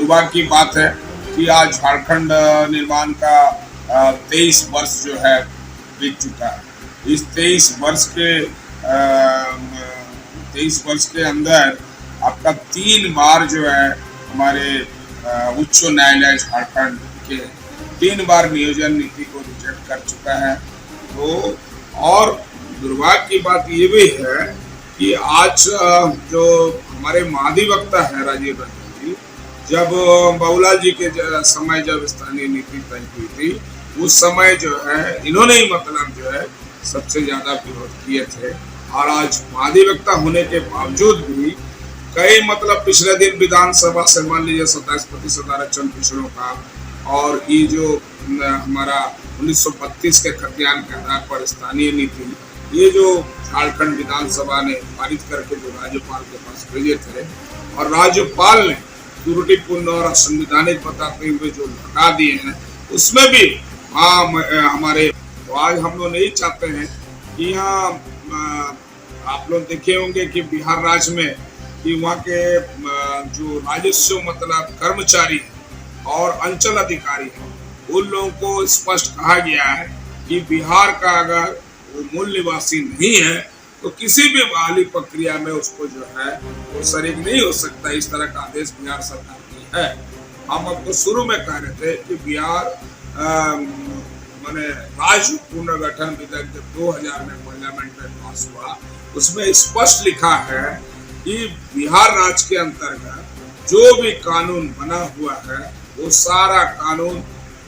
दुर्भाग्य की बात है कि आज झारखंड निर्माण का 23 वर्ष जो है बीत चुका है। इस 23 वर्ष के अंदर आपका 3 बार जो है हमारे उच्च न्यायालय झारखंड के 3 बार नियोजन नीति को रिजेक्ट कर चुका है। तो और दुर्भाग्य की बात ये भी है कि आज जो हमारे महाधिवक्ता है राजीव रंजन जी, जब बाबूलाल जी के समय जब स्थानीय नीति तय हुई थी, उस समय जो है इन्होंने ही मतलब जो है सबसे ज्यादा विरोध किए थे। और आज महाधिवक्ता होने के बावजूद भी कई मतलब पिछले दिन विधानसभा से मान लीजिए 27% आरक्षण पिछड़ों का, और ये जो हमारा 1932 के खतियान के आधार पर स्थानीय नीति, ये जो झारखंड विधानसभा ने पारित करके जो राज्यपाल के पास भेजे थे, और राज्यपाल ने त्रुटिपूर्ण और असंवैधानिक बताते हुए जो लगा दिए हैं, उसमें भी हमारे तो आज हम लोग नहीं चाहते हैं कि यहाँ आप लोग देखे होंगे कि बिहार राज्य में कि वहाँ के जो राजस्व मतलब कर्मचारी और अंचल अधिकारी हैं, उन लोगों को स्पष्ट कहा गया है कि बिहार का अगर वो मूल निवासी नहीं है तो किसी भी बहाली प्रक्रिया में उसको जो है वो शरीक नहीं हो सकता। इस तरह का आदेश बिहार सरकार की है। हम आपको शुरू में कह रहे थे कि बिहार माने राज्य पुनर्गठन विधेयक जब 2000 में पार्लियामेंट में पास हुआ, उसमें स्पष्ट लिखा है कि बिहार राज्य के अंतर्गत जो भी कानून बना हुआ है वो सारा कानून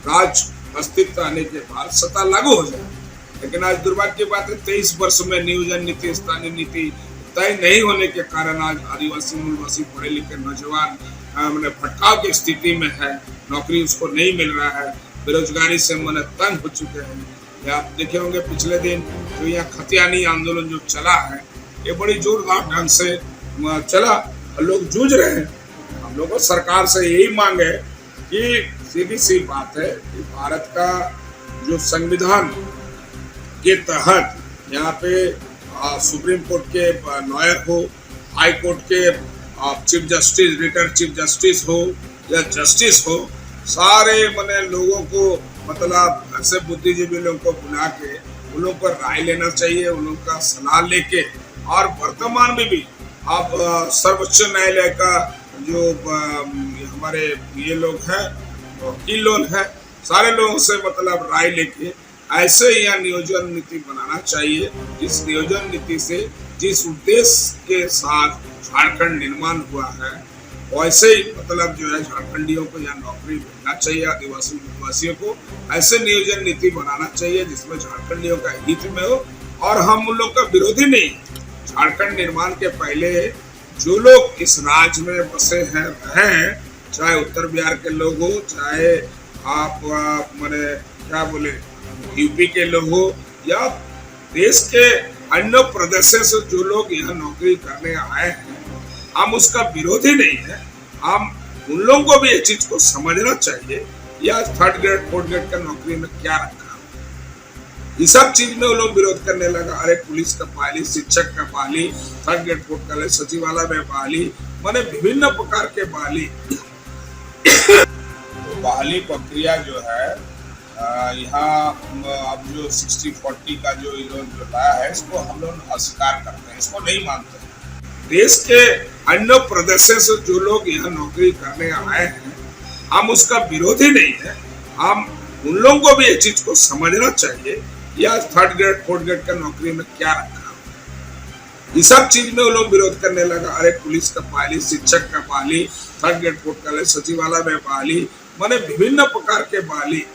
राज्य अस्तित्व आने के बाद सत्ता लागू हो जाए। लेकिन आज दुर्भाग्य की बात है 23 वर्ष में नियोजन नीति स्थानीय नीति तय नहीं होने के कारण आज आदिवासी मूलवासी पढ़े लिखे नौजवान मैंने भटकाव की स्थिति में है, नौकरी उसको नहीं मिल रहा है, बेरोजगारी से मन तंग हो चुके हैं। या आप देखे होंगे पिछले दिन जो यहाँ खतियानी आंदोलन जो चला है, ये बड़ी जोरदार ढंग से चला, लोग जूझ रहे हैं। हम लोग को सरकार से यही मांग है कि सीधी सी बात है कि भारत का जो संविधान के तहत यहाँ पे सुप्रीम कोर्ट के लॉयर हो, हाई कोर्ट के chief justice, retired chief justice हो या जस्टिस हो, सारे मने लोगों को मतलब ऐसे बुद्धिजीवी लोगों को बुला के उन लोगों पर राय लेना चाहिए, उन लोगों का सलाह लेके। और वर्तमान में भी आप सर्वोच्च न्यायालय का जो हमारे ये लोग हैं वकील लोग हैं, सारे लोगों से मतलब राय लेके ऐसे यहाँ नियोजन नीति बनाना चाहिए, जिस नियोजन नीति से जिस उद्देश्य के साथ झारखंड निर्माण हुआ है वैसे ही मतलब जो है झारखंडियों को यहाँ नौकरी मिलना चाहिए, आदिवासी निवासियों को ऐसे नियोजन नीति बनाना चाहिए जिसमें झारखंडियों का हित में हो। और हम उन लोग का विरोधी नहीं, झारखंड निर्माण के पहले जो लोग इस राज्य में बसे हैं रहे हैं, चाहे उत्तर बिहार के लोग हो, चाहे आप मैंने क्या बोले यूपी के लोग हो, या देश के अन्य प्रदेशों से जो लोग यहाँ नौकरी करने आए हैं, हम उसका विरोधी नहीं है। हम उन लोगों को भी ये चीज को समझना चाहिए, या 3rd ग्रेड 4th ग्रेड का नौकरी में क्या रखा, ये सब चीज में वो लोग विरोध करने लगा। अरे पुलिस का बहाली, शिक्षक का बहाली, 3rd ग्रेड 4th का सचिवालय में बहाली, मैंने विभिन्न प्रकार के बहाली तो बहाली प्रक्रिया जो है यहाँ अब जो 60-40 का जो इन्होंने जो लाया है, इसको हम लोग अस्वीकार करते हैं, इसको नहीं मानते हैं। देश के अन्य प्रदेशों से जो लोग यहाँ नौकरी करने आए हैं, हम उसका विरोधी नहीं है। हम उन लोगों को भी ये चीज को समझना चाहिए, या 3rd ग्रेड 4th ग्रेड का नौकरी में क्या रखा, ये सब चीज में वो लोग विरोध करने लगा। अरे पुलिस का बहाली, शिक्षक का बहाली, 3rd ग्रेड 4th का सचिवालय में बहाली, मैंने विभिन्न प्रकार के बहाली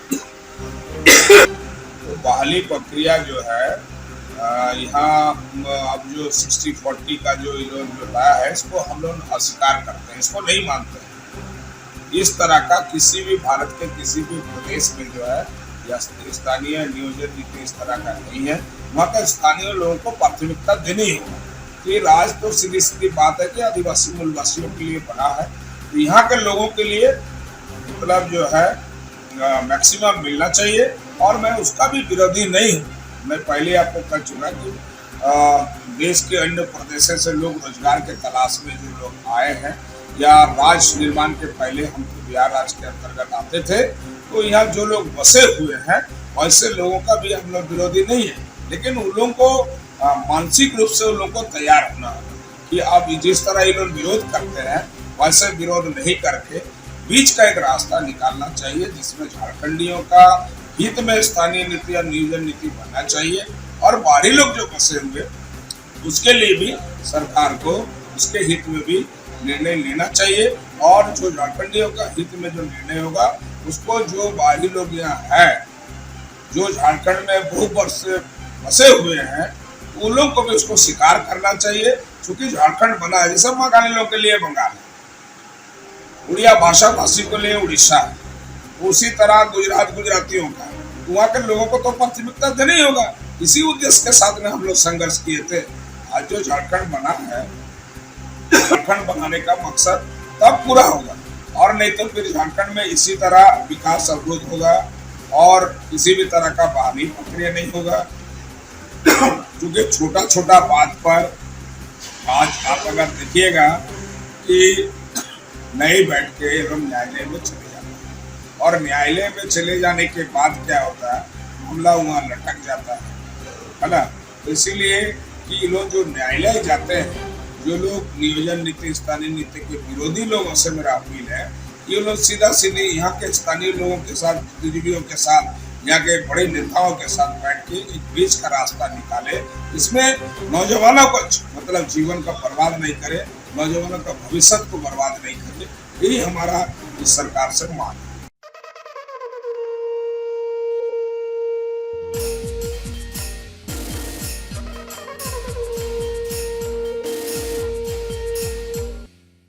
तो बहाली प्रक्रिया जो है यहाँ अब जो 60-40 का जो इन्होंने जो लाया है, इसको हम लोग अस्वीकार करते हैं, इसको नहीं मानते हैं। इस तरह का किसी भी भारत के किसी भी प्रदेश में जो है या स्थानीय नियोजन नीति इस तरह का नहीं है। वहाँ के स्थानीय लोगों को प्राथमिकता देनी होगी। तो ये राज तो सीधी सीधी बात है कि आदिवासी मूलवासियों के लिए बना है, तो यहाँ के लोगों के लिए मतलब जो है मैक्सिमम मिलना चाहिए। और मैं उसका भी विरोधी नहीं हूँ। मैं पहले आपको कह चुका कि देश के अन्य प्रदेशों से लोग रोजगार के तलाश में जो लोग आए हैं, या राज्य निर्माण के पहले हम बिहार राज्य के अंतर्गत आते थे, तो यहाँ जो लोग बसे हुए हैं वैसे लोगों का भी हम लोग विरोधी नहीं है, लेकिन उन लोगों को मानसिक रूप से उन लोगों को तैयार होना होगा कि अब जिस तरह ये लोग विरोध करते हैं वैसे विरोध नहीं करके बीच का एक रास्ता निकालना चाहिए, जिसमें झारखंडियों का हित में स्थानीय नीति और नियोजन नीति बनना चाहिए, और बाहरी लोग जो बसे हुए उसके लिए भी सरकार को उसके हित में भी निर्णय लेना चाहिए, और जो झारखंडियों का हित में जो निर्णय होगा उसको जो बाहरी लोग यहाँ है जो झारखंड में बहु वर्ष से बसे हुए हैं उन लोग को भी उसको स्वीकार करना चाहिए, क्योंकि झारखंड बना है जैसे बंगाली लोग के लिए बंगाल है, उड़िया भाषा भाषी को लिए उड़ीसा है, उसी तरह गुजरात गुजरातियों का, वहाँ के लोगों को तो प्राथमिकता देना ही होगा। इसी उद्देश्य के साथ में हम लोग संघर्ष किए थे। आज जो झारखंड बना है, झारखंड बनाने का मकसद तब पूरा होगा, और नहीं तो फिर झारखंड में इसी तरह विकास अवरोध होगा और किसी भी तरह का बाहरी प्रक्रिया नहीं होगा, क्योंकि छोटा छोटा बात पर आज आप अगर देखिएगा कि नहीं बैठ के हम न्यायालय में चले जाते हैं, और न्यायालय में चले जाने के बाद क्या होता है, मामला वहाँ लटक जाता है ना। तो इसीलिए कि लोग जो न्यायालय जाते हैं, जो लोग नियोजन नीति स्थानीय नीति के विरोधी लोगों से मेरा अपील है, ये लोग सीधा सीधे यहाँ के स्थानीय लोगों के साथ, बुद्धिजीवियों के साथ, यहाँ के बड़े नेताओं के साथ बैठ के एक बीच का रास्ता निकाले, इसमें नौजवानों को मतलब जीवन का बर्बाद नहीं करे, नौजवानों का भविष्य को बर्बाद नहीं करे, यही हमारा इस सरकार से मांग है।